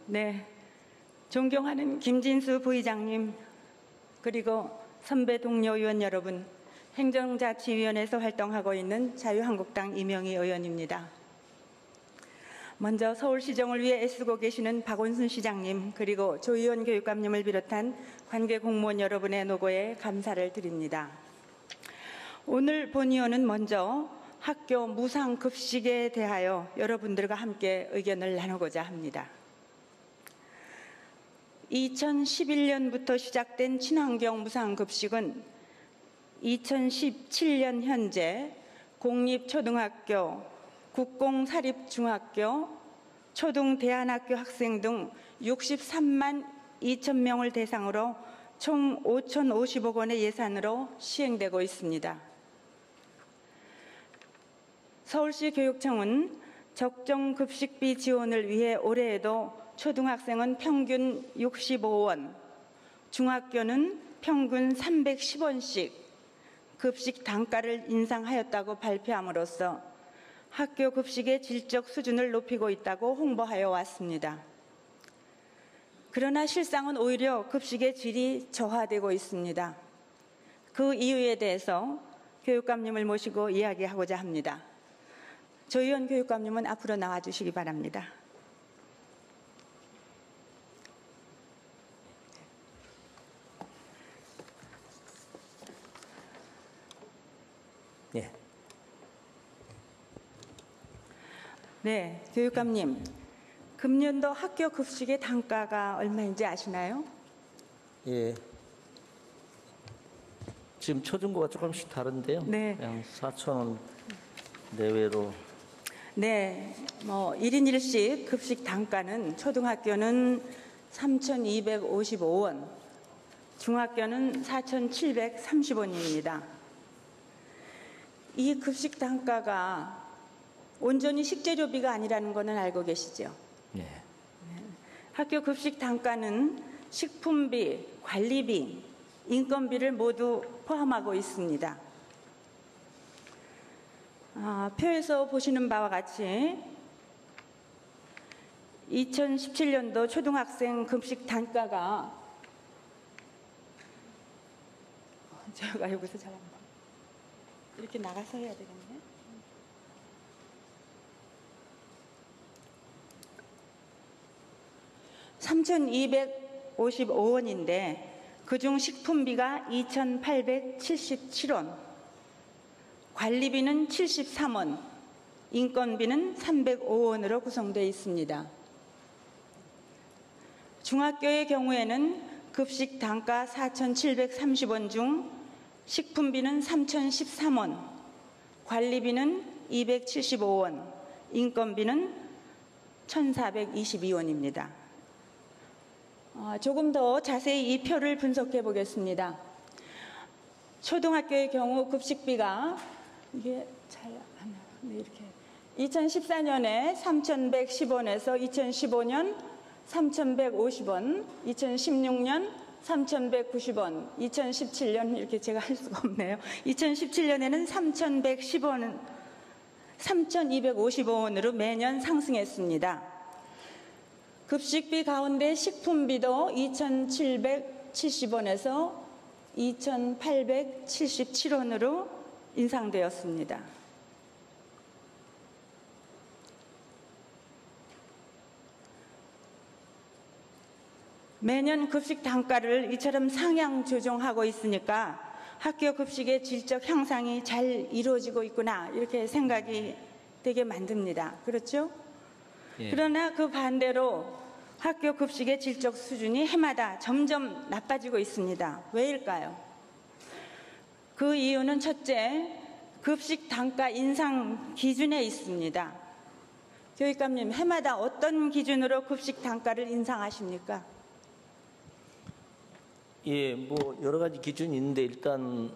네, 존경하는 김진수 부의장님, 그리고 선배 동료 의원 여러분, 행정자치위원회에서 활동하고 있는 자유한국당 이명희 의원입니다. 먼저 서울시정을 위해 애쓰고 계시는 박원순 시장님, 그리고 조희원 교육감님을 비롯한 관계 공무원 여러분의 노고에 감사를 드립니다. 오늘 본의원은 먼저 학교 무상급식에 대하여 여러분들과 함께 의견을 나누고자 합니다. 2011년부터 시작된 친환경 무상급식은 2017년 현재 공립초등학교, 국공사립중학교, 초등대안학교 학생 등 63만 2천 명을 대상으로 총 5,050억 원의 예산으로 시행되고 있습니다. 서울시 교육청은 적정급식비 지원을 위해 올해에도 초등학생은 평균 65원, 중학교는 평균 310원씩 급식 단가를 인상하였다고 발표함으로써 학교 급식의 질적 수준을 높이고 있다고 홍보하여 왔습니다. 그러나 실상은 오히려 급식의 질이 저하되고 있습니다. 그 이유에 대해서 교육감님을 모시고 이야기하고자 합니다. 조희원 교육감님은 앞으로 나와주시기 바랍니다. 예. 네, 교육감님, 금년도 학교 급식의 단가가 얼마인지 아시나요? 예. 지금 초중고가 조금씩 다른데요. 네. 그냥 4,000원 내외로. 네, 1인 1식 급식 단가는 초등학교는 3,255원, 중학교는 4,730원입니다. 이 급식 단가가 온전히 식재료비가 아니라는 것은 알고 계시죠? 네. 학교 급식 단가는 식품비, 관리비, 인건비를 모두 포함하고 있습니다. 표에서 보시는 바와 같이 2017년도 초등학생 급식 단가가 제가 여기서 잘 안 봐. 이렇게 나가서 해야 되겠네. $3,255원인데 그중 식품비가 2,877원, 관리비는 73원, 인건비는 305원으로 구성되어 있습니다. 중학교의 경우에는 급식 단가 4,730원 중 식품비는 3,013원, 관리비는 275원, 인건비는 1,422원입니다. 조금 더 자세히 이 표를 분석해 보겠습니다. 초등학교의 경우 급식비가 이게 잘 안 나요. 이렇게 2014년에 3,110원에서 2015년 3,150원, 2016년 3,190원, 2017년 이렇게 제가 할 수가 없네요. 2017년에는 3,110원, 3,255원으로 매년 상승했습니다. 급식비 가운데 식품비도 2,770원에서 2,877원으로 인상되었습니다. 매년 급식 단가를 이처럼 상향 조정하고 있으니까 학교 급식의 질적 향상이 잘 이루어지고 있구나 이렇게 생각이 되게 만듭니다. 그렇죠? 예. 그러나 그 반대로 학교 급식의 질적 수준이 해마다 점점 나빠지고 있습니다. 왜일까요? 그 이유는 첫째, 급식 단가 인상 기준에 있습니다. 교육감님, 해마다 어떤 기준으로 급식 단가를 인상하십니까? 예, 뭐 여러 가지 기준이 있는데 일단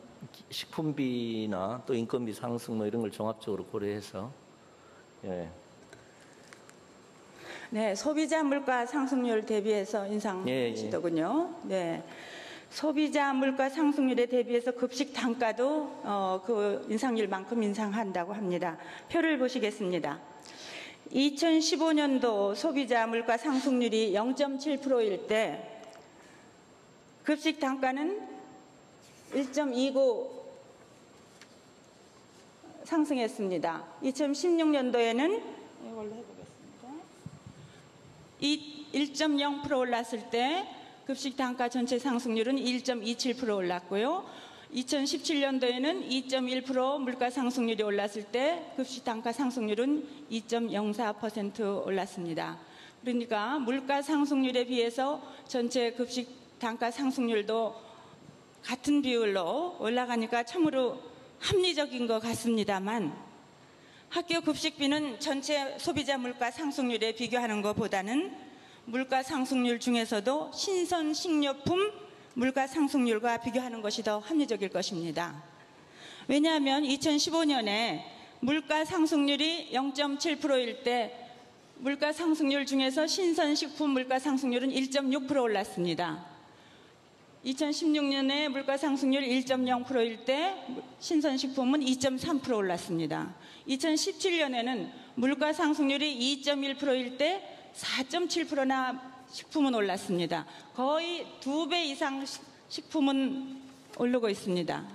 식품비나 또 인건비 상승 뭐 이런 걸 종합적으로 고려해서 예. 네, 소비자 물가 상승률 대비해서 인상하시더군요. 네, 소비자 물가 상승률에 대비해서 급식 단가도 그 인상률만큼 인상한다고 합니다. 표를 보시겠습니다. 2015년도 소비자 물가 상승률이 0.7%일 때 급식 단가는 1.29 상승했습니다. 2016년도에는 이걸로 해보겠습니다. 1.0% 올랐을 때 급식 단가 전체 상승률은 1.27% 올랐고요. 2017년도에는 2.1% 물가 상승률이 올랐을 때 급식 단가 상승률은 2.04% 올랐습니다. 그러니까 물가 상승률에 비해서 전체 급식 단가 상승률도 같은 비율로 올라가니까 참으로 합리적인 것 같습니다만, 학교 급식비는 전체 소비자 물가 상승률에 비교하는 것보다는 물가 상승률 중에서도 신선 식료품 물가 상승률과 비교하는 것이 더 합리적일 것입니다. 왜냐하면 2015년에 물가 상승률이 0.7%일 때 물가 상승률 중에서 신선식품 물가 상승률은 1.6% 올랐습니다. 2016년에 물가 상승률 1.0%일 때 신선식품은 2.3% 올랐습니다. 2017년에는 물가 상승률이 2.1%일 때 4.7%나 식품은 올랐습니다. 거의 2배 이상 식품은 오르고 있습니다.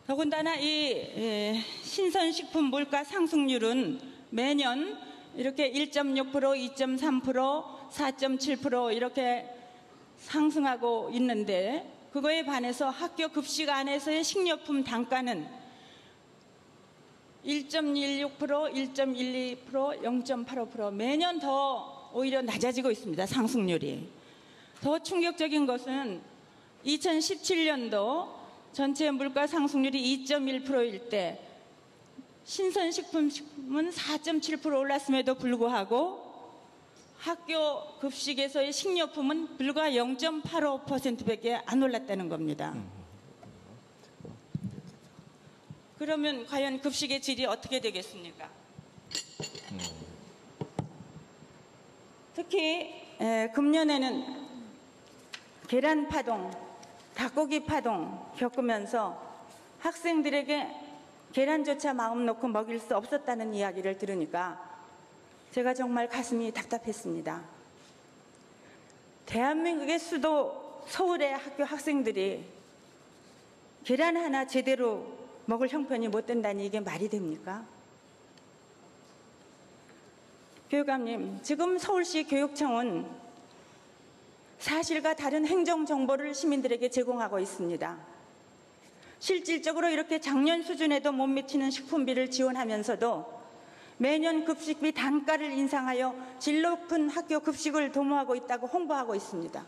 더군다나 이 신선식품 물가 상승률은 매년 이렇게 1.6%, 2.3%, 4.7% 이렇게 상승하고 있는데, 그거에 반해서 학교 급식 안에서의 식료품 단가는 1.16%, 1.12%, 0.85% 매년 더 오히려 낮아지고 있습니다. 상승률이. 더 충격적인 것은 2017년도 전체 물가 상승률이 2.1%일 때 신선식품은 4.7% 올랐음에도 불구하고 학교 급식에서의 식료품은 불과 0.85%밖에 안 올랐다는 겁니다. 그러면 과연 급식의 질이 어떻게 되겠습니까? 특히 금년에는 계란 파동, 닭고기 파동 겪으면서 학생들에게 계란조차 마음 놓고 먹일 수 없었다는 이야기를 들으니까 제가 정말 가슴이 답답했습니다. 대한민국의 수도 서울의 학교 학생들이 계란 하나 제대로 먹을 형편이 못 된다니 이게 말이 됩니까? 교육감님, 지금 서울시 교육청은 사실과 다른 행정 정보를 시민들에게 제공하고 있습니다. 실질적으로 이렇게 작년 수준에도 못 미치는 식품비를 지원하면서도 매년 급식비 단가를 인상하여 질 높은 학교 급식을 도모하고 있다고 홍보하고 있습니다.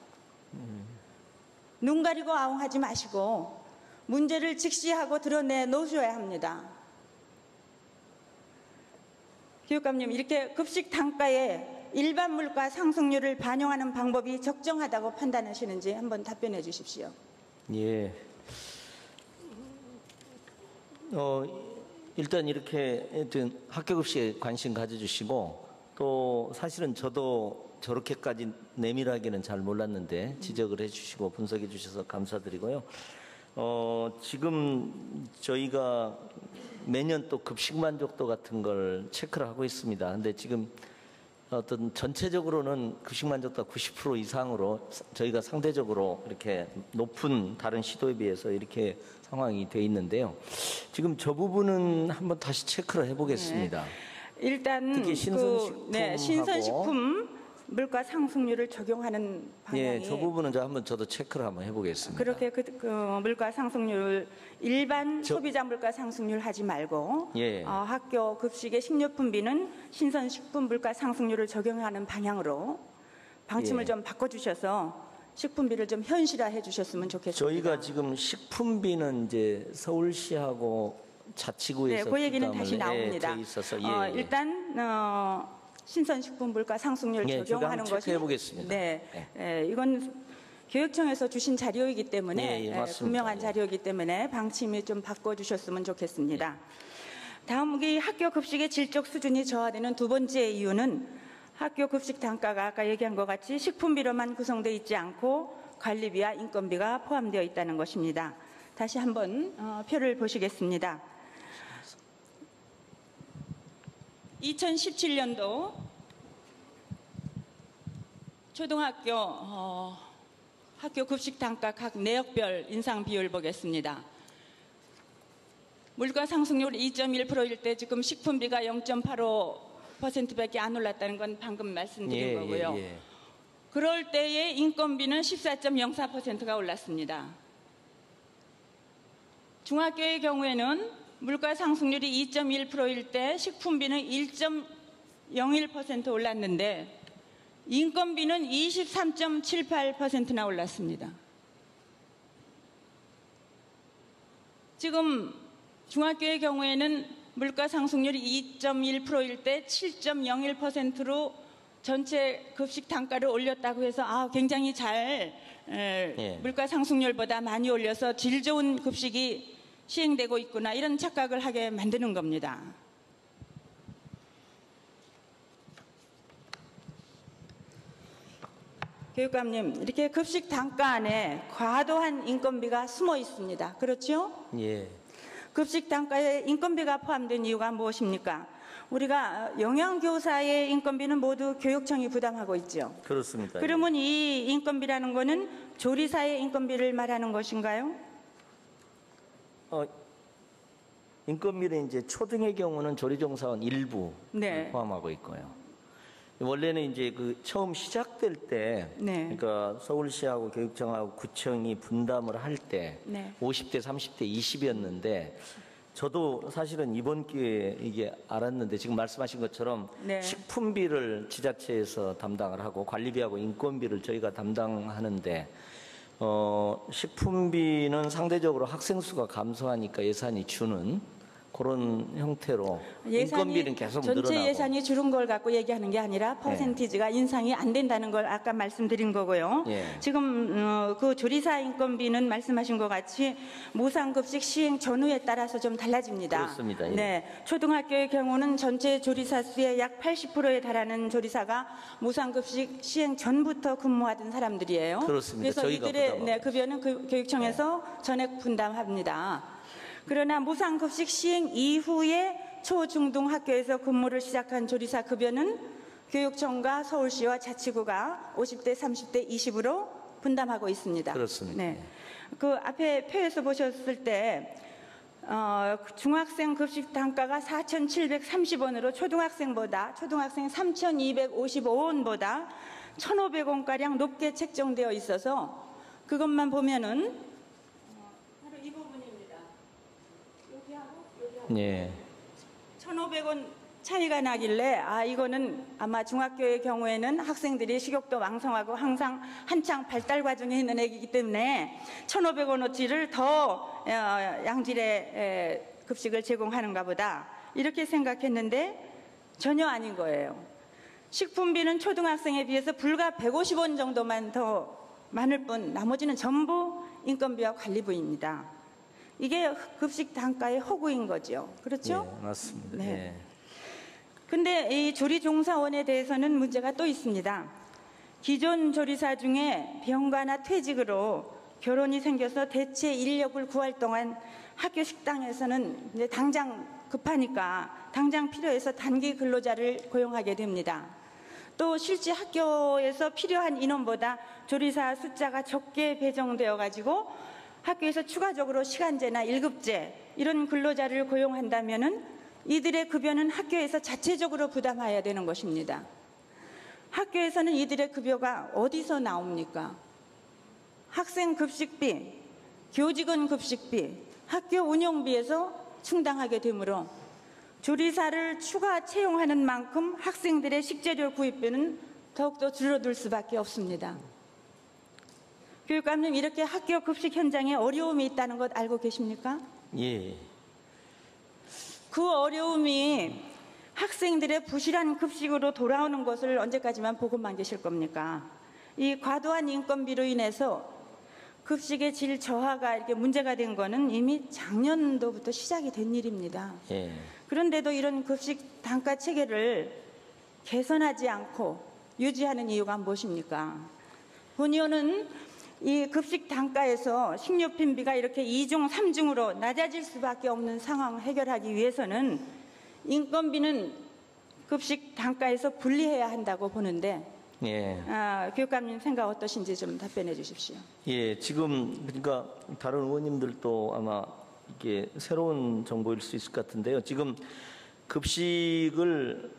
눈 가리고 아웅하지 마시고 문제를 직시하고 드러내 놓으셔야 합니다. 교육감님, 이렇게 급식 단가에 일반 물가 상승률을 반영하는 방법이 적정하다고 판단하시는지 한번 답변해 주십시오. 예. 일단 이렇게 학교 급식에 관심 가져주시고, 또 사실은 저도 저렇게까지 내밀하게는 잘 몰랐는데 지적을 해주시고 분석해 주셔서 감사드리고요. 지금 저희가 매년 또 급식 만족도 같은 걸 체크를 하고 있습니다. 근데 지금 어떤 전체적으로는 급식 만족도가 90% 이상으로 저희가 상대적으로 이렇게 높은 다른 시도에 비해서 이렇게 상황이 돼 있는데요. 지금 저 부분은 한번 다시 체크를 해보겠습니다. 네. 일단 특히 신선식품 물가 상승률을 적용하는 방향이, 예, 저 부분은 저도 체크를 한번 해보겠습니다. 그렇게 물가 상승률 일반 소비자 물가 상승률 하지 말고 예. 학교 급식의 식료품비는 신선식품 물가 상승률을 적용하는 방향으로 방침을 예. 좀 바꿔주셔서 식품비를 좀 현실화해 주셨으면 좋겠습니다. 저희가 지금 식품비는 이제 서울시하고 자치구에서 그 얘기는 다시 나옵니다. 돼 있어서 일단 신선식품 물가 상승률 적용하는 것이 체크해보겠습니다. 이건 교육청에서 주신 자료이기 때문에 분명한 자료이기 때문에 방침이 좀 바꿔주셨으면 좋겠습니다. 다음 이 학교 급식의 질적 수준이 저하되는 두 번째 이유는 학교 급식 단가가 아까 얘기한 것 같이 식품비로만 구성되어 있지 않고 관리비와 인건비가 포함되어 있다는 것입니다. 다시 한번 표를 보시겠습니다. 2017년도 초등학교 학교 급식 단가 각 내역별 인상 비율 보겠습니다. 물가 상승률 2.1%일 때 지금 식품비가 0.85%밖에 안 올랐다는 건 방금 말씀드린 거고요. 그럴 때의 인건비는 14.04%가 올랐습니다. 중학교의 경우에는 물가 상승률이 2.1%일 때 식품비는 1.01% 올랐는데 인건비는 23.78%나 올랐습니다. 지금 중학교의 경우에는 물가 상승률이 2.1%일 때 7.01%로 전체 급식 단가를 올렸다고 해서 굉장히 잘 물가 상승률보다 많이 올려서 질 좋은 급식이 시행되고 있구나 이런 착각을 하게 만드는 겁니다. 교육감님, 이렇게 급식 단가 안에 과도한 인건비가 숨어 있습니다. 그렇죠? 예. 급식 단가에 인건비가 포함된 이유가 무엇입니까? 우리가 영양교사의 인건비는 모두 교육청이 부담하고 있죠. 그렇습니다. 그러면 이 인건비라는 거는 조리사의 인건비를 말하는 것인가요? 인건비는 이제 초등의 경우는 조리종사원 일부 포함하고 있고요. 원래는 이제 그 처음 시작될 때, 그러니까 서울시하고 교육청하고 구청이 분담을 할 때 50대, 30대, 20이었는데 저도 사실은 이번 기회에 이게 알았는데 지금 말씀하신 것처럼 식품비를 지자체에서 담당을 하고 관리비하고 인건비를 저희가 담당하는데 식품비는 상대적으로 학생 수가 감소하니까 예산이 주는 그런 형태로 인건비는 계속 늘어나고 전체 예산이 줄은 걸 갖고 얘기하는 게 아니라 퍼센티지가 인상이 안 된다는 걸 아까 말씀드린 거고요. 지금 그 조리사 인건비는 말씀하신 것 같이 무상급식 시행 전후에 따라서 좀 달라집니다. 그렇습니다. 초등학교의 경우는 전체 조리사 수의 약 80%에 달하는 조리사가 무상급식 시행 전부터 근무하던 사람들이에요. 그렇습니다. 그래서 이들의 급여는 교육청에서 전액 분담합니다. 그러나 무상급식 시행 이후에 초, 중, 등 학교에서 근무를 시작한 조리사 급여는 교육청과 서울시와 자치구가 50대, 30대, 20으로 분담하고 있습니다. 그렇습니다. 그 앞에 표에서 보셨을 때 중학생 급식 단가가 4,730원으로 초등학생 3,255원보다 1,500원가량 높게 책정되어 있어서 그것만 보면은 바로 이 부분입니다. 여기하고 1,500원 차이가 나길래 이거는 아마 중학교의 경우에는 학생들이 식욕도 왕성하고 항상 한창 발달 과정에 있는 애기이기 때문에 1,500원어치를 더 양질의 급식을 제공하는가 보다 이렇게 생각했는데 전혀 아닌 거예요. 식품비는 초등학생에 비해서 불과 150원 정도만 더 많을 뿐 나머지는 전부 인건비와 관리비입니다. 이게 급식 단가의 허구인 거죠. 그렇죠? 맞습니다. 근데 이 조리종사원에 대해서는 문제가 또 있습니다. 기존 조리사 중에 병가나 퇴직으로 결혼이 생겨서 대체 인력을 구할 동안 학교 식당에서는 이제 당장 급하니까 당장 필요해서 단기 근로자를 고용하게 됩니다. 또 실제 학교에서 필요한 인원보다 조리사 숫자가 적게 배정되어 가지고 학교에서 추가적으로 시간제나 1급제 이런 근로자를 고용한다면은 이들의 급여는 학교에서 자체적으로 부담해야 되는 것입니다. 학교에서는 이들의 급여가 어디서 나옵니까? 학생 급식비, 교직원 급식비, 학교 운영비에서 충당하게 되므로 조리사를 추가 채용하는 만큼 학생들의 식재료 구입비는 더욱더 줄어들 수밖에 없습니다. 교육감님, 이렇게 학교 급식 현장에 어려움이 있다는 것 알고 계십니까? 그 어려움이 학생들의 부실한 급식으로 돌아오는 것을 언제까지만 보고만 계실 겁니까? 이 과도한 인건비로 인해서 급식의 질 저하가 이렇게 문제가 된 거는 이미 작년도부터 시작이 된 일입니다. 그런데도 이런 급식 단가 체계를 개선하지 않고 유지하는 이유가 무엇입니까? 본의원은 이 급식 단가에서 식료품비가 이렇게 2중, 3중으로 낮아질 수밖에 없는 상황 해결하기 위해서는 인건비는 급식 단가에서 분리해야 한다고 보는데 예. 교육감님 생각 어떠신지 좀 답변해 주십시오. 예, 지금 그러니까 다른 의원님들도 아마 이게 새로운 정보일 수 있을 것 같은데요. 지금 급식을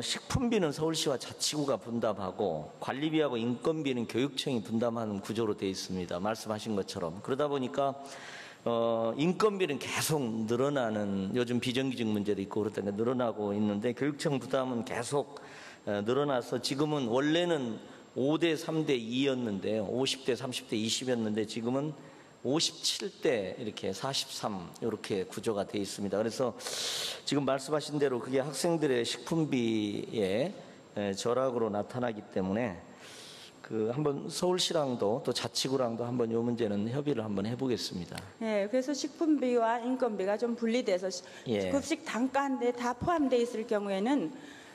식품비는 서울시와 자치구가 분담하고 관리비하고 인건비는 교육청이 분담하는 구조로 되어 있습니다. 말씀하신 것처럼. 그러다 보니까 인건비는 계속 늘어나는, 요즘 비정규직 문제도 있고 그렇다니까 늘어나고 있는데 교육청 부담은 계속 늘어나서 지금은 원래는 5대 3대 2였는데요. 50대 30대 20였는데 지금은 57대 이렇게 43 이렇게 구조가 되어 있습니다. 그래서 지금 말씀하신 대로 그게 학생들의 식품비의 절약으로 나타나기 때문에 한번 서울시랑도 또 자치구랑도 한번 이 문제는 협의를 한번 해보겠습니다. 네, 그래서 식품비와 인건비가 좀 분리돼서 예. 급식 단가인데 다 포함되어 있을 경우에는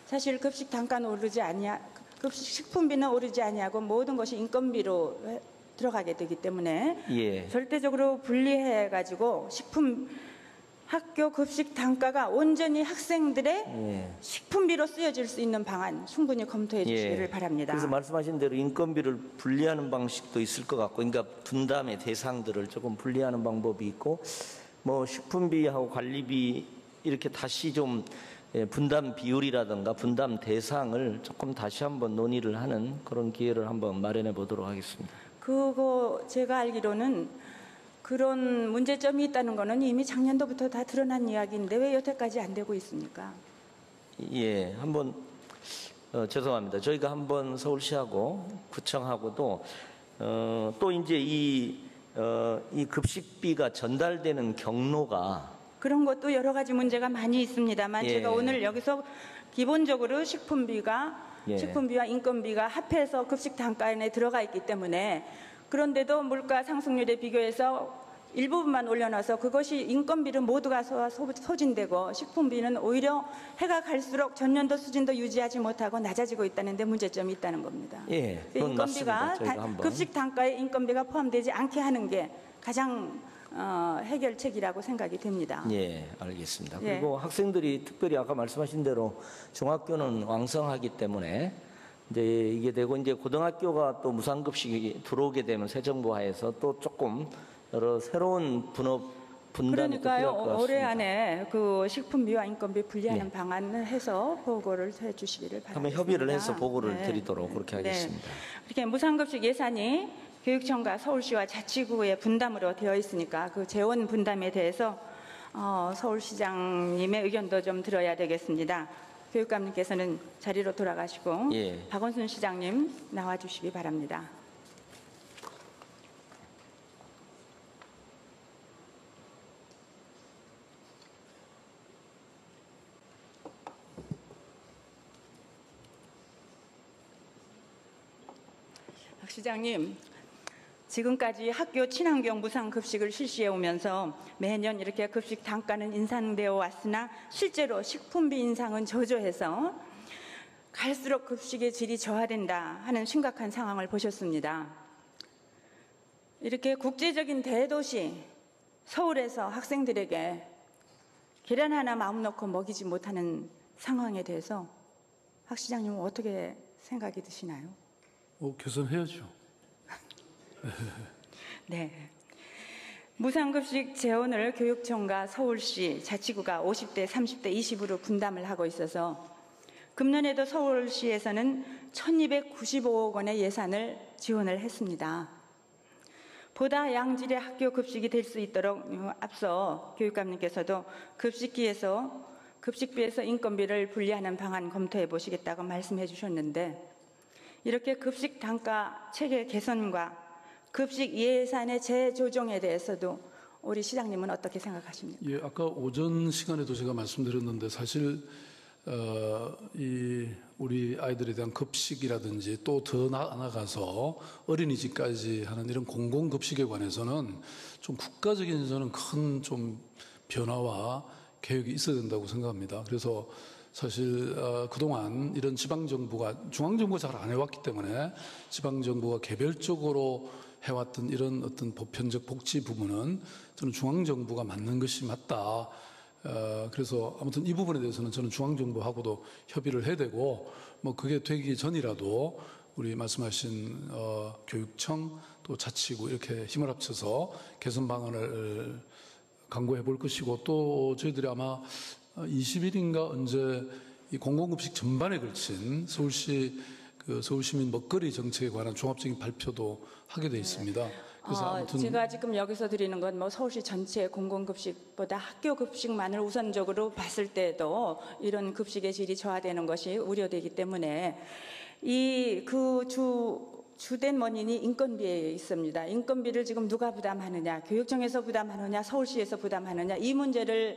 사실 급식 단가는 오르지 아니하, 급식 식품비는 오르지 아니하고 모든 것이 인건비로 들어가게 되기 때문에 예. 절대적으로 분리해가지고 학교 급식 단가가 온전히 학생들의 예. 식품비로 쓰여질 수 있는 방안 충분히 검토해 주시기를 바랍니다. 그래서 말씀하신 대로 인건비를 분리하는 방식도 있을 것 같고, 그러니까 분담의 대상들을 조금 분리하는 방법이 있고, 뭐 식품비하고 관리비 이렇게 다시 좀 분담 비율이라든가 분담 대상을 조금 다시 한번 논의를 하는 그런 기회를 한번 마련해 보도록 하겠습니다. 그거 제가 알기로는 그런 문제점이 있다는 거는 이미 작년도부터 다 드러난 이야기인데 왜 여태까지 안 되고 있습니까? 예, 한번 죄송합니다. 저희가 한번 서울시하고 구청하고도 또 이제 이 급식비가 전달되는 경로가 그런 것도 여러 가지 문제가 많이 있습니다만 예. 제가 오늘 여기서 기본적으로 식품비와 인건비가 합해서 급식 단가에 들어가 있기 때문에 그런데도 물가 상승률에 비교해서 일부분만 올려놔서 그것이 인건비를 모두가 소진되고 식품비는 오히려 해가 갈수록 전년도 수준도 유지하지 못하고 낮아지고 있다는 데 문제점이 있다는 겁니다. 예, 그건 맞습니다. 저희가 한번 급식 단가에 인건비가 포함되지 않게 하는 게 가장 해결책이라고 생각이 됩니다. 예, 알겠습니다. 예. 그리고 학생들이 특별히 아까 말씀하신 대로 중학교는 왕성하기 때문에 이제 이게 되고 이제 고등학교가 또 무상급식이 들어오게 되면 새 정부 하에서 또 조금 여러 새로운 분담이 또 필요할 것 같습니다. 올해 안에 그 식품비와 인건비 분리하는 방안을 해서 보고를 해주시기를 바랍니다. 한번 협의를 해서 보고를 드리도록 그렇게 하겠습니다. 이렇게 무상급식 예산이 교육청과 서울시와 자치구의 분담으로 되어 있으니까 그 재원 분담에 대해서 서울시장님의 의견도 좀 들어야 되겠습니다. 교육감님께서는 자리로 돌아가시고 예. 박원순 시장님 나와주시기 바랍니다. 박 시장님, 지금까지 학교 친환경 무상급식을 실시해 오면서 매년 이렇게 급식 단가는 인상되어 왔으나 실제로 식품비 인상은 저조해서 갈수록 급식의 질이 저하된다 하는 심각한 상황을 보셨습니다. 이렇게 국제적인 대도시 서울에서 학생들에게 계란 하나 마음 놓고 먹이지 못하는 상황에 대해서 박 시장님은 어떻게 생각이 드시나요? 개선해야죠. 네. 무상급식 재원을 교육청과 서울시, 자치구가 50대, 30대, 20으로 분담을 하고 있어서 금년에도 서울시에서는 1,295억 원의 예산을 지원을 했습니다. 보다 양질의 학교 급식이 될 수 있도록 앞서 교육감님께서도 급식비에서 인건비를 분리하는 방안 검토해 보시겠다고 말씀해 주셨는데 이렇게 급식 단가 체계 개선과 급식 예산의 재조정에 대해서도 우리 시장님은 어떻게 생각하십니까? 예, 아까 오전 시간에도 제가 말씀드렸는데 사실 우리 아이들에 대한 급식이라든지 또 더 나아가서 어린이집까지 하는 이런 공공급식에 관해서는 좀 국가적인 저는 큰 좀 변화와 계획이 있어야 된다고 생각합니다. 그래서 사실 그동안 이런 지방정부가 중앙정부가 잘 안 해왔기 때문에 지방정부가 개별적으로 해왔던 이런 어떤 보편적 복지 부분은 저는 중앙정부가 맡는 것이 맞다. 그래서 아무튼 이 부분에 대해서는 저는 중앙정부하고도 협의를 해야 되고, 뭐 그게 되기 전이라도 우리 말씀하신 교육청 또 자치구 이렇게 힘을 합쳐서 개선 방안을 강구해 볼 것이고, 또 저희들이 아마 20일인가 언제 이 공공급식 전반에 걸친 서울시 서울시민 먹거리 정책에 관한 종합적인 발표도 하게 돼 있습니다. 그래서 아무튼 제가 지금 여기서 드리는 건 뭐 서울시 전체 공공급식보다 학교 급식만을 우선적으로 봤을 때도 이런 급식의 질이 저하되는 것이 우려되기 때문에 주된 원인이 인건비에 있습니다. 인건비를 지금 누가 부담하느냐, 교육청에서 부담하느냐, 서울시에서 부담하느냐, 이 문제를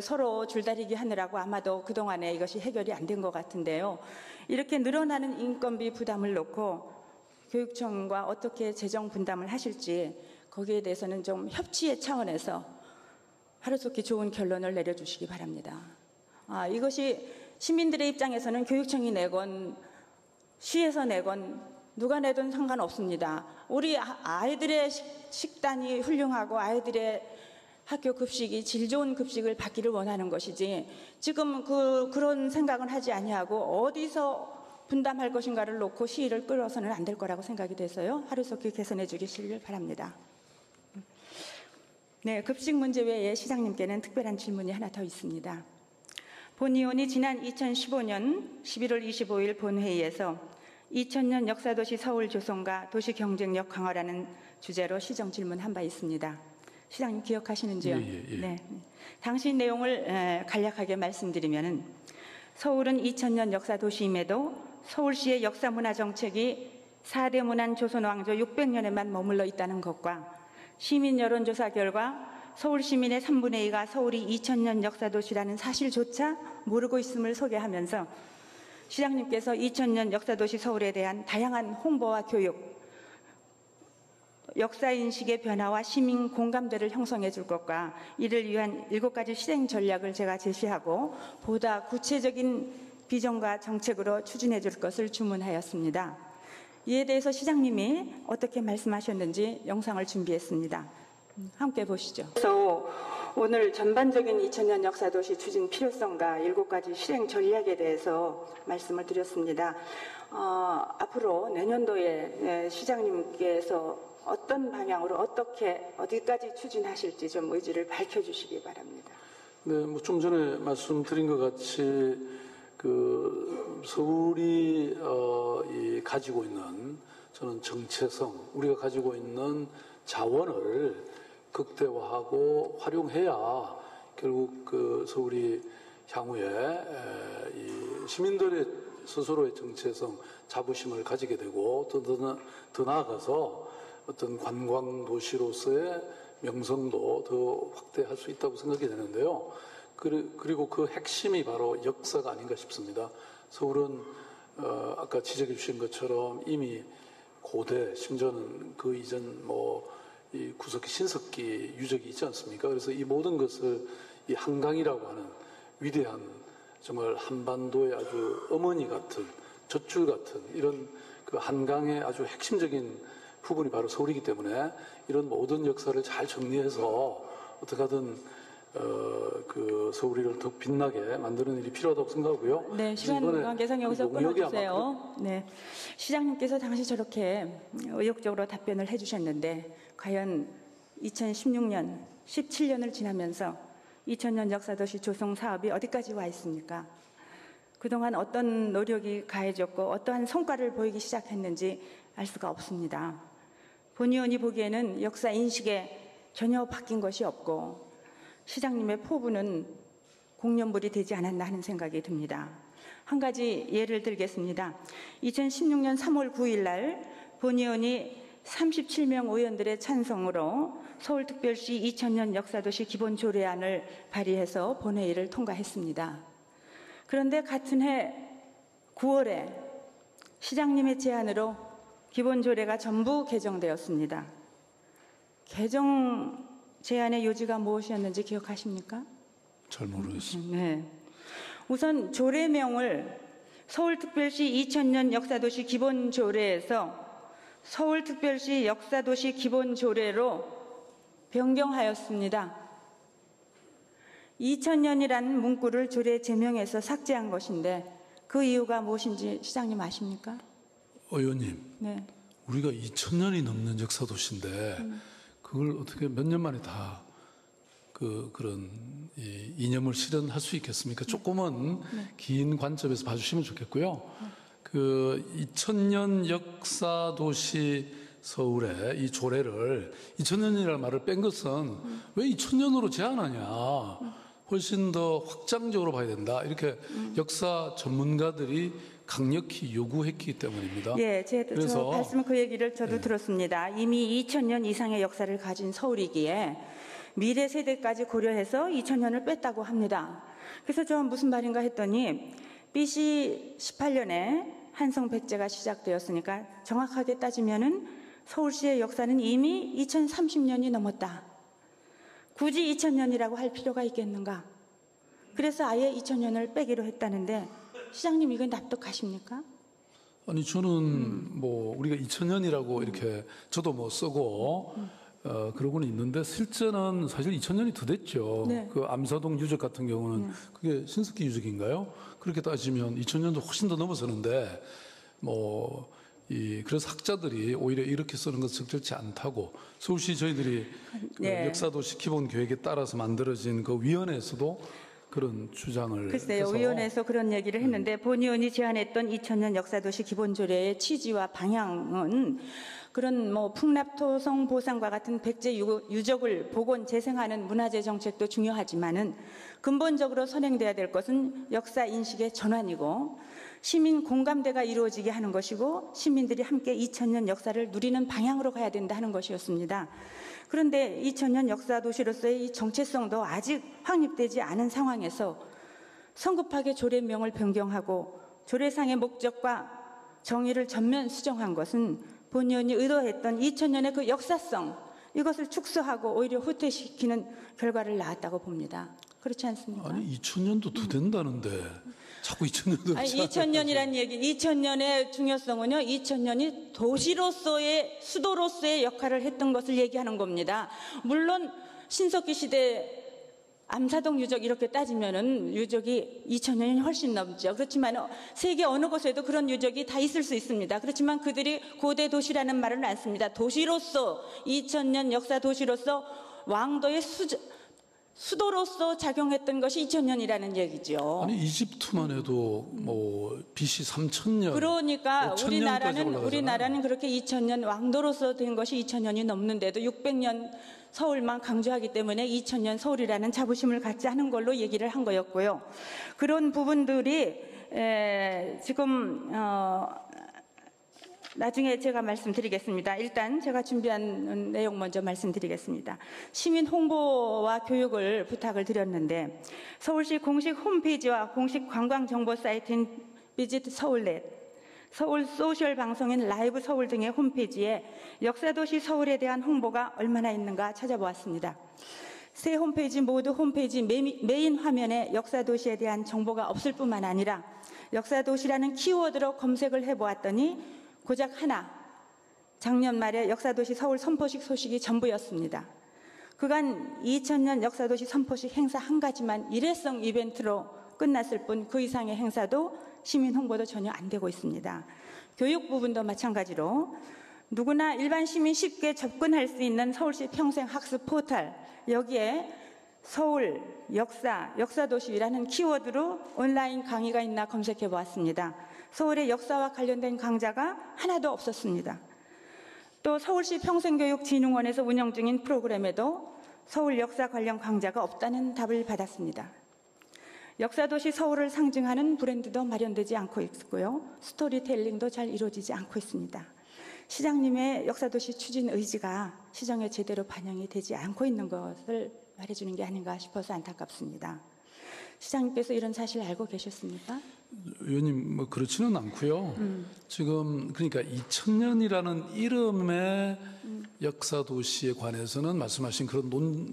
서로 줄다리기 하느라고 아마도 그동안에 이것이 해결이 안 된 것 같은데요. 이렇게 늘어나는 인건비 부담을 놓고 교육청과 어떻게 재정 분담을 하실지, 거기에 대해서는 좀 협치의 차원에서 하루속히 좋은 결론을 내려주시기 바랍니다. 이것이 시민들의 입장에서는 교육청이 내건 시에서 내건 누가 내든 상관없습니다. 우리 아이들의 식단이 훌륭하고 아이들의 학교 급식이 질 좋은 급식을 받기를 원하는 것이지, 지금 그런 생각은 하지 아니하고 어디서 분담할 것인가를 놓고 시위를 끌어서는 안 될 거라고 생각이 돼서요. 하루속히 개선해 주시길 바랍니다. 네, 급식 문제 외에 시장님께는 특별한 질문이 하나 더 있습니다. 본의원이 지난 2015년 11월 25일 본회의에서 2000년 역사도시 서울 조성과 도시 경쟁력 강화라는 주제로 시정 질문한 바 있습니다. 시장님 기억하시는지요? 예. 네. 당시 내용을 간략하게 말씀드리면은, 서울은 2000년 역사도시임에도 서울시의 역사문화정책이 4대 문안 조선왕조 600년에만 머물러 있다는 것과, 시민 여론조사 결과 서울 시민의 3분의 2가 서울이 2000년 역사도시라는 사실조차 모르고 있음을 소개하면서 시장님께서 2000년 역사도시 서울에 대한 다양한 홍보와 교육, 역사인식의 변화와 시민 공감대를 형성해 줄 것과 이를 위한 7가지 실행 전략을 제가 제시하고 보다 구체적인 비전과 정책으로 추진해 줄 것을 주문하였습니다. 이에 대해서 시장님이 어떻게 말씀하셨는지 영상을 준비했습니다. 함께 보시죠. 그래서 오늘 전반적인 2000년 역사도시 추진 필요성과 7가지 실행 전략에 대해서 말씀을 드렸습니다. 앞으로 내년도에 시장님께서 어떤 방향으로 어디까지 추진하실지 좀 의지를 밝혀주시기 바랍니다. 네, 뭐 좀 전에 말씀드린 것 같이 서울이 가지고 있는 저는 정체성, 우리가 가지고 있는 자원을 극대화하고 활용해야 결국 서울이 향후에 이 시민들의 스스로의 정체성, 자부심을 가지게 되고 더 나아가서 어떤 관광 도시로서의 명성도 더 확대할 수 있다고 생각이 되는데요. 그리고 그 핵심이 바로 역사가 아닌가 싶습니다. 서울은 아까 지적해 주신 것처럼 이미 고대, 심지어는 그 이전 이 구석기, 신석기 유적이 있지 않습니까? 그래서 이 모든 것을 이 한강이라고 하는 위대한 정말 한반도의 아주 어머니 같은, 젖줄 같은 이런 그 한강의 아주 핵심적인 부분이 바로 서울이기 때문에 이런 모든 역사를 잘 정리해서 어떻게 하든 서울이를 더 빛나게 만드는 일이 필요하다고 생각하고요. 네, 시간 관계상 여기서 끊어주세요. 네, 시장님께서 당시 저렇게 의욕적으로 답변을 해주셨는데 과연 2016년, 17년을 지나면서 2000년 역사도시 조성 사업이 어디까지 와 있습니까? 그동안 어떤 노력이 가해졌고 어떠한 성과를 보이기 시작했는지 알 수가 없습니다. 본 의원이 보기에는 역사 인식에 전혀 바뀐 것이 없고 시장님의 포부는 공연불이 되지 않았나 하는 생각이 듭니다. 한 가지 예를 들겠습니다. 2016년 3월 9일 날 본 의원이 37명 의원들의 찬성으로 서울특별시 2000년 역사도시 기본조례안을 발의해서 본회의를 통과했습니다. 그런데 같은 해 9월에 시장님의 제안으로 기본조례가 전부 개정되었습니다. 개정 제안의 요지가 무엇이었는지 기억하십니까? 잘 모르겠습니다. 네. 우선 조례명을 서울특별시 2000년 역사도시 기본조례에서 서울특별시 역사도시 기본조례로 변경하였습니다. 2000년이라는 문구를 조례 제명에서 삭제한 것인데 그 이유가 무엇인지 시장님 아십니까? 의원님, 네. 우리가 2000년이 넘는 역사도시인데 그걸 어떻게 몇 년 만에 다 그런 이념을 실현할 수 있겠습니까? 조금은 긴 관점에서 봐주시면 좋겠고요. 그 2000년 역사도시 서울의 이 조례를 2000년이라는 말을 뺀 것은 왜 2000년으로 제한하냐? 훨씬 더 확장적으로 봐야 된다. 이렇게 역사 전문가들이 강력히 요구했기 때문입니다. 예, 저 말씀 그 얘기를 저도 들었습니다. 이미 2000년 이상의 역사를 가진 서울이기에 미래 세대까지 고려해서 2000년을 뺐다고 합니다. 그래서 저 무슨 말인가 했더니 BC 18년에 한성 백제가 시작되었으니까 정확하게 따지면은 서울시의 역사는 이미 2030년이 넘었다. 굳이 2000년이라고 할 필요가 있겠는가? 그래서 아예 2000년을 빼기로 했다는데 시장님 이건 납득하십니까? 아니 저는 뭐 우리가 2000년이라고 이렇게 저도 뭐 쓰고 그러고는 있는데 실제는 사실 2000년이 더 됐죠. 네. 그 암사동 유적 같은 경우는 그게 신석기 유적인가요? 그렇게 따지면 2000년도 훨씬 더 넘어서는데 그래서 학자들이 오히려 이렇게 쓰는 것은 적절치 않다고 서울시 저희들이 네. 그 역사도시 기본 계획에 따라서 만들어진 그 위원회에서도 그런 주장을 글쎄요, 해서 위원회에서 그런 얘기를 했는데 본 의원이 제안했던 2000년 역사도시 기본조례의 취지와 방향은 그런 풍납토성 보상과 같은 백제 유적을 복원 재생하는 문화재 정책도 중요하지만은 근본적으로 선행돼야 될 것은 역사 인식의 전환이고 시민 공감대가 이루어지게 하는 것이고 시민들이 함께 2000년 역사를 누리는 방향으로 가야 된다 하는 것이었습니다. 그런데 2000년 역사도시로서의 이 정체성도 아직 확립되지 않은 상황에서 성급하게 조례명을 변경하고 조례상의 목적과 정의를 전면 수정한 것은 본 의원이 의도했던 2000년의 그 역사성 이것을 축소하고 오히려 후퇴시키는 결과를 낳았다고 봅니다. 그렇지 않습니까? 아니 2000년도 더 된다는데 자꾸 2000년도 아니 2000년이라는 얘기 2000년의 중요성은요 2000년이 도시로서의 수도로서의 역할을 했던 것을 얘기하는 겁니다. 물론 신석기 시대 암사동 유적 이렇게 따지면은 유적이 2000년이 훨씬 넘죠. 그렇지만 세계 어느 곳에도 그런 유적이 다 있을 수 있습니다. 그렇지만 그들이 고대 도시라는 말은 안 씁니다. 도시로서 2000년 역사 도시로서 왕도의 수도로서 작용했던 것이 2000년이라는 얘기죠. 아니 이집트만 해도 BC 3000년 그러니까 5000년까지 우리나라는 그렇게 2000년 왕도로서 된 것이 2000년이 넘는데도 600년 서울만 강조하기 때문에 2000년 서울이라는 자부심을 갖지 않은 걸로 얘기를 한 거였고요. 그런 부분들이 지금 나중에 제가 말씀드리겠습니다. 일단 제가 준비한 내용 먼저 말씀드리겠습니다. 시민 홍보와 교육을 부탁을 드렸는데 서울시 공식 홈페이지와 공식 관광 정보 사이트인 비지트 서울넷, 서울 소셜 방송인 라이브 서울 등의 홈페이지에 역사도시 서울에 대한 홍보가 얼마나 있는가 찾아보았습니다. 세 홈페이지 모두 홈페이지 메인 화면에 역사도시에 대한 정보가 없을 뿐만 아니라 역사도시라는 키워드로 검색을 해보았더니 고작 하나, 작년 말에 역사도시 서울 선포식 소식이 전부였습니다. 그간 2000년 역사도시 선포식 행사 한 가지만 일회성 이벤트로 끝났을 뿐 그 이상의 행사도 시민 홍보도 전혀 안 되고 있습니다. 교육 부분도 마찬가지로 누구나 일반 시민 쉽게 접근할 수 있는 서울시 평생학습 포털 여기에 서울 역사도시라는 키워드로 온라인 강의가 있나 검색해 보았습니다. 서울의 역사와 관련된 강좌가 하나도 없었습니다. 또 서울시 평생교육진흥원에서 운영 중인 프로그램에도 서울 역사 관련 강좌가 없다는 답을 받았습니다. 역사도시 서울을 상징하는 브랜드도 마련되지 않고 있고요. 스토리텔링도 잘 이루어지지 않고 있습니다. 시장님의 역사도시 추진 의지가 시정에 제대로 반영이 되지 않고 있는 것을 말해주는 게 아닌가 싶어서 안타깝습니다. 시장님께서 이런 사실 알고 계셨습니까? 의원님 그렇지는 않고요. 지금 그러니까 2000년이라는 이름의 역사도시에 관해서는 말씀하신 그런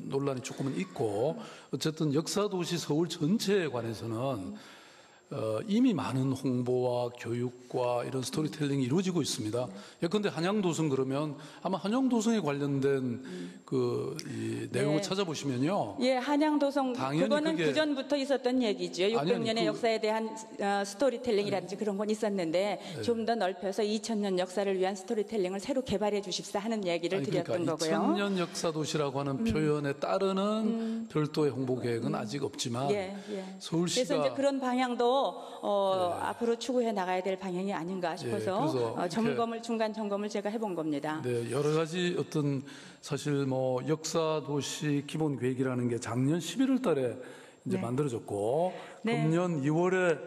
논란이 조금은 있고 어쨌든 역사도시 서울 전체에 관해서는 이미 많은 홍보와 교육과 이런 스토리텔링이 이루어지고 있습니다. 예컨대 한양도성 그러면 아마 한양도성에 관련된 이 내용을 네. 찾아보시면요. 예, 한양도성 당연히 그거는 그게- 그전부터 있었던 얘기죠. 600년의 역사에 대한 스토리텔링이라든지 그런 건 있었는데 좀 더 넓혀서 2000년 역사를 위한 스토리텔링을 새로 개발해 주십사 하는 얘기를 드렸던 그러니까 거고요. 2000년 역사도시라고 하는 표현에 따르는 별도의 홍보 계획은 아직 없지만 예, 예. 서울시가 그래서 이제 그런 방향도 앞으로 추구해 나가야 될 방향이 아닌가 싶어서 그래서 이렇게- 점검을 중간 점검을 제가 해본 겁니다. 네, 여러 가지 어떤 사실 뭐 역사도시 기본계획이라는 게 작년 11월 달에 이제 네. 만들어졌고 네. 금년 2월에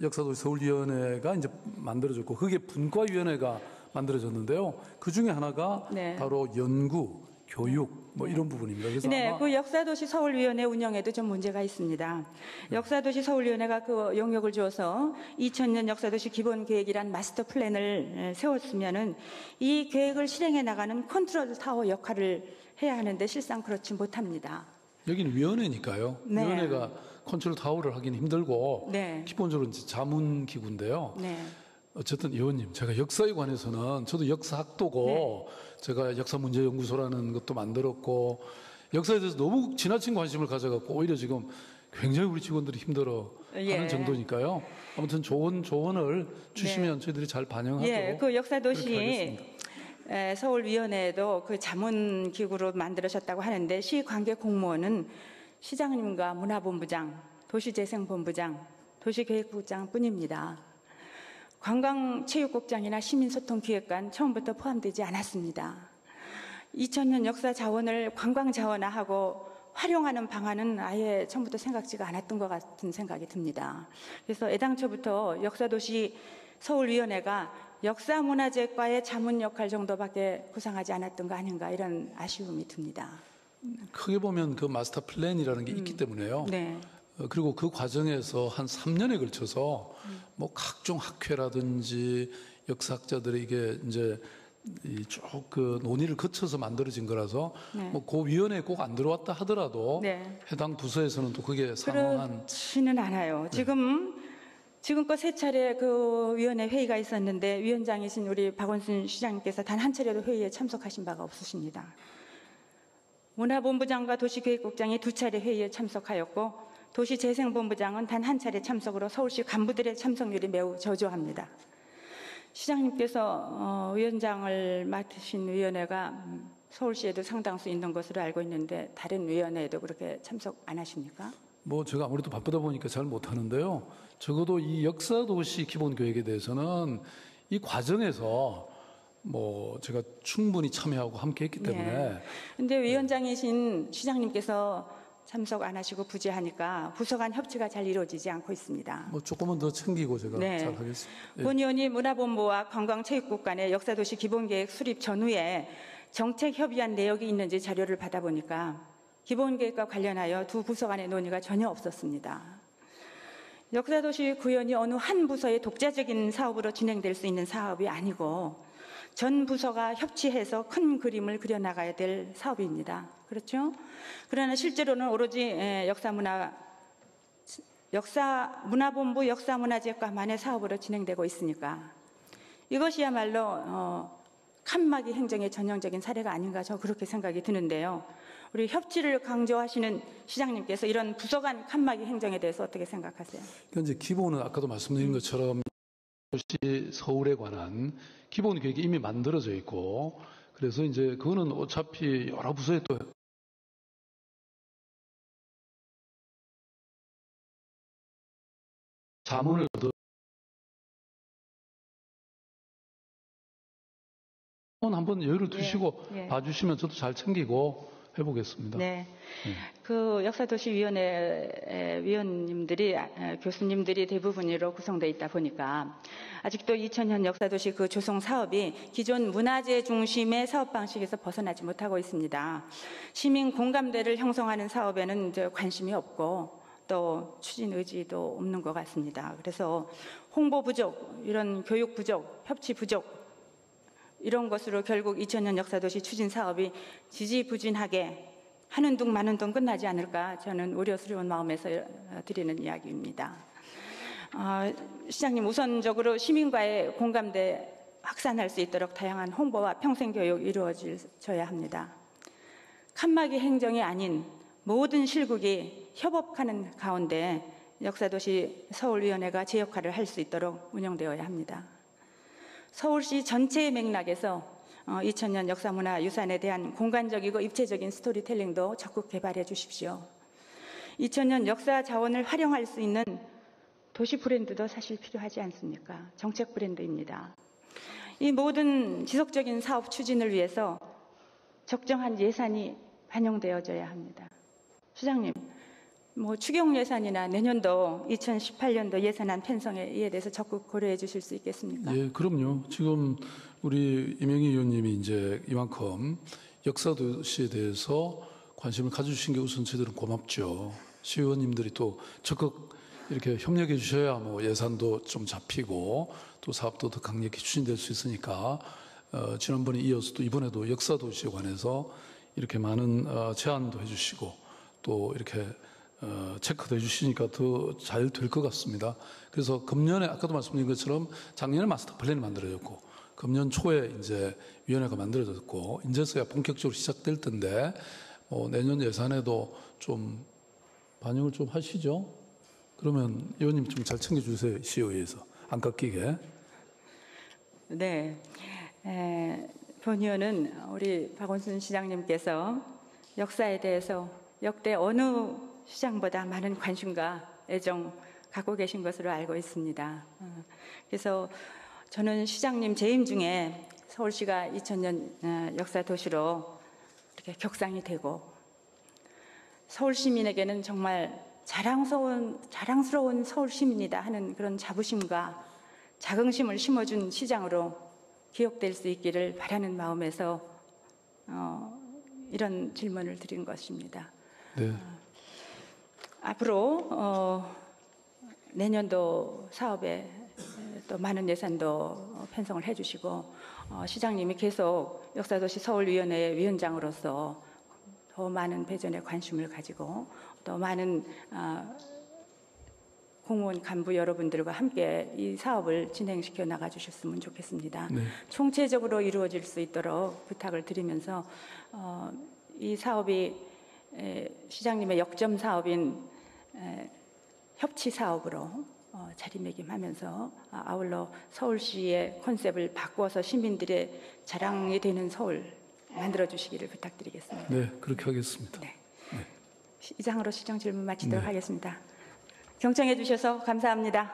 역사도시 서울위원회가 이제 만들어졌고 그게 분과위원회가 만들어졌는데요. 그 중에 하나가 네. 바로 연구, 교육 뭐 이런 부분입니다. 그래서 네, 아마 그 역사도시 서울위원회 운영에도 좀 문제가 있습니다. 역사도시 서울위원회가 그 용역을 주어서 2000년 역사도시 기본계획이란 마스터 플랜을 세웠으면은 이 계획을 실행해 나가는 컨트롤 타워 역할을 해야 하는데 실상 그렇지 못합니다. 여기는 위원회니까요. 네. 위원회가 컨트롤 타워를 하기는 힘들고 네. 기본적으로 이제 자문기구인데요. 네. 어쨌든 의원님, 제가 역사에 관해서는 저도 역사학도고 제가 역사문제연구소라는 것도 만들었고 역사에 대해서 너무 지나친 관심을 가져갖고 오히려 지금 굉장히 우리 직원들이 힘들어하는 예. 정도니까요. 아무튼 좋은 조언을 주시면 저희들이 잘 반영하도록 예, 그 그렇게 역사도시 하겠습니다. 서울위원회도 그 자문기구로 만들으셨다고 하는데 시 관계 공무원은 시장님과 문화본부장, 도시재생본부장, 도시계획국장 뿐입니다. 관광체육국장이나 시민소통기획관 처음부터 포함되지 않았습니다. 2000년 역사 자원을 관광 자원화하고 활용하는 방안은 아예 처음부터 생각지가 않았던 것 같은 생각이 듭니다. 그래서 애당초부터 역사도시 서울위원회가 역사문화재과의 자문 역할 정도밖에 구상하지 않았던 거 아닌가 이런 아쉬움이 듭니다. 크게 보면 그 마스터 플랜이라는 게 있기 때문에요. 네. 그리고 그 과정에서 한 3년에 걸쳐서 뭐 각종 학회라든지 역사학자들이 이게 이제 쭉 그 논의를 거쳐서 만들어진 거라서 네. 뭐 그 위원회에 꼭 안 들어왔다 하더라도 네. 해당 부서에서는 또 그게 상응한 그렇지는 않아요. 지금껏 세 차례 그 위원회 회의가 있었는데 위원장이신 우리 박원순 시장님께서 단 한 차례도 회의에 참석하신 바가 없으십니다. 문화본부장과 도시계획국장이 2차례 회의에 참석하였고 도시재생본부장은 단 한 차례 참석으로 서울시 간부들의 참석률이 매우 저조합니다. 시장님께서 위원장을 맡으신 위원회가 서울시에도 상당수 있는 것으로 알고 있는데 다른 위원회에도 그렇게 참석 안 하십니까? 뭐 제가 아무래도 바쁘다 보니까 잘 못하는데요. 적어도 이 역사도시 기본계획에 대해서는 이 과정에서 뭐 제가 충분히 참여하고 함께했기 때문에 근데 위원장이신 시장님께서 참석 안 하시고 부재하니까 부서 간 협치가 잘 이루어지지 않고 있습니다. 뭐 조금은 더 챙기고 제가 네. 잘 하겠습니다. 예. 본 의원이 문화본부와 관광체육국 간의 역사도시 기본계획 수립 전후에 정책 협의한 내역이 있는지 자료를 받아보니까 기본계획과 관련하여 두 부서 간의 논의가 전혀 없었습니다. 역사도시 구현이 어느 한 부서의 독자적인 사업으로 진행될 수 있는 사업이 아니고 전 부서가 협치해서 큰 그림을 그려나가야 될 사업입니다. 그렇죠? 그러나 실제로는 오로지 문화본부 역사문화재과만의 사업으로 진행되고 있으니까 이것이야말로 칸막이 행정의 전형적인 사례가 아닌가 저 그렇게 생각이 드는데요. 우리 협치를 강조하시는 시장님께서 이런 부서 간 칸막이 행정에 대해서 어떻게 생각하세요? 그러니까 이제 기본은 아까도 말씀드린 것처럼 도시 서울에 관한 기본 계획이 이미 만들어져 있고 그래서 이제 그거는 어차피 여러 부서에 또 자문을 한번 여유를 두시고 예. 봐주시면 저도 잘 챙기고 해보겠습니다. 네. 그 역사도시위원회 위원님들이 교수님들이 대부분으로 구성되어 있다 보니까 아직도 2000년 역사도시 그 조성 사업이 기존 문화재 중심의 사업 방식에서 벗어나지 못하고 있습니다. 시민 공감대를 형성하는 사업에는 이제 관심이 없고 또 추진 의지도 없는 것 같습니다. 그래서 홍보 부족, 이런 교육 부족, 협치 부족 이런 것으로 결국 2000년 역사도시 추진 사업이 지지부진하게 하는 둥 마는 둥 끝나지 않을까 저는 우려스러운 마음에서 드리는 이야기입니다. 시장님 우선적으로 시민과의 공감대 확산할 수 있도록 다양한 홍보와 평생교육 이루어져야 합니다. 칸막이 행정이 아닌 모든 실국이 협업하는 가운데 역사도시 서울위원회가 제 역할을 할 수 있도록 운영되어야 합니다. 서울시 전체의 맥락에서 2000년 역사문화유산에 대한 공간적이고 입체적인 스토리텔링도 적극 개발해 주십시오. 2000년 역사 자원을 활용할 수 있는 도시 브랜드도 사실 필요하지 않습니까? 정책 브랜드입니다. 이 모든 지속적인 사업 추진을 위해서 적정한 예산이 반영되어져야 합니다. 시장님, 추경 예산이나 내년도 2018년도 예산안 편성에 이에 대해서 적극 고려해 주실 수 있겠습니까? 예, 그럼요. 지금 우리 이명희 의원님이 이제 이만큼 역사도시에 대해서 관심을 가져주신 게 우선 저희들은 고맙죠. 시의원님들이 또 적극 이렇게 협력해 주셔야 예산도 좀 잡히고 또 사업도 더 강력히 추진될 수 있으니까 지난번에 이어서 또 이번에도 역사도시에 관해서 이렇게 많은 제안도 해주시고 또 이렇게 체크도 해주시니까 더 잘 될 것 같습니다. 그래서 금년에 아까도 말씀드린 것처럼 작년에 마스터 플랜이 만들어졌고 금년 초에 이제 위원회가 만들어졌고 이제서야 본격적으로 시작될 텐데 내년 예산에도 좀 반영을 좀 하시죠. 그러면 의원님 좀 잘 챙겨주세요. 시의회에서 안 깎이게. 네. 본 의원은 우리 박원순 시장님께서 역사에 대해서 역대 어느 시장보다 많은 관심과 애정 갖고 계신 것으로 알고 있습니다. 그래서 저는 시장님 재임 중에 서울시가 2000년 역사 도시로 이렇게 격상이 되고 서울 시민에게는 정말 자랑스러운 서울 시민이다 하는 그런 자부심과 자긍심을 심어준 시장으로 기억될 수 있기를 바라는 마음에서 이런 질문을 드린 것입니다. 네. 앞으로 내년도 사업에 또 많은 예산도 편성을 해주시고 시장님이 계속 역사도시 서울위원회 위원장으로서 더 많은 배전에 관심을 가지고 더 많은 공무원 간부 여러분들과 함께 이 사업을 진행시켜 나가 주셨으면 좋겠습니다. 네. 총체적으로 이루어질 수 있도록 부탁을 드리면서 이 사업이 시장님의 역점 사업인 협치 사업으로 자리매김하면서 아울러 서울시의 컨셉을 바꿔서 시민들의 자랑이 되는 서울 만들어 주시기를 부탁드리겠습니다. 네, 그렇게 하겠습니다. 네. 이상으로 시정 질문 마치도록 하겠습니다. 경청해 주셔서 감사합니다.